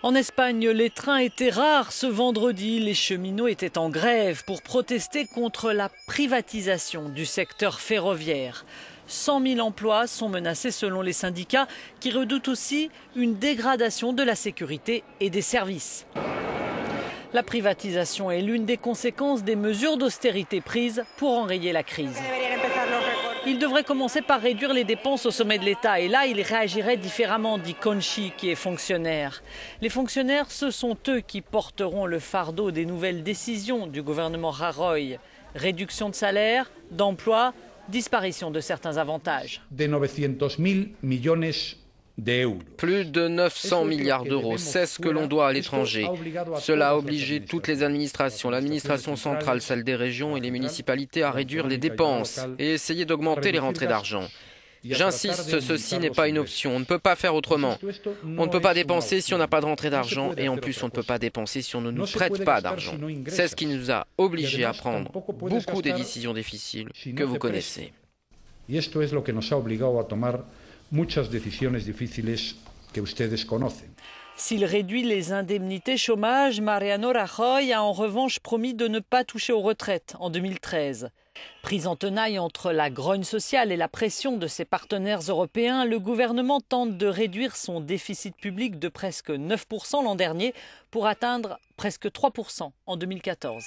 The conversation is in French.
En Espagne, les trains étaient rares ce vendredi. Les cheminots étaient en grève pour protester contre la privatisation du secteur ferroviaire. 100 000 emplois sont menacés selon les syndicats qui redoutent aussi une dégradation de la sécurité et des services. La privatisation est l'une des conséquences des mesures d'austérité prises pour enrayer la crise. Il devrait commencer par réduire les dépenses au sommet de l'État. Et là, il réagirait différemment, dit Conchi, qui est fonctionnaire. Les fonctionnaires, ce sont eux qui porteront le fardeau des nouvelles décisions du gouvernement Rajoy. Réduction de salaire, d'emplois, disparition de certains avantages. Plus de 900 milliards d'euros, c'est ce que l'on doit à l'étranger. Cela a obligé toutes les administrations, l'administration centrale, celle des régions et les municipalités à réduire les dépenses et essayer d'augmenter les rentrées d'argent. J'insiste, ceci n'est pas une option, on ne peut pas faire autrement. On ne peut pas dépenser si on n'a pas de rentrée d'argent et en plus on ne peut pas dépenser si on ne nous prête pas d'argent. C'est ce qui nous a obligés à prendre beaucoup des décisions difficiles que vous connaissez. Muchas decisiones difíciles que ustedes conocen. S'il réduit les indemnités chômage, Mariano Rajoy a en revanche promis de ne pas toucher aux retraites en 2013. Pris en tenaille entre la grogne sociale et la pression de ses partenaires européens, le gouvernement tente de réduire son déficit public de presque 9% l'an dernier pour atteindre presque 3% en 2014.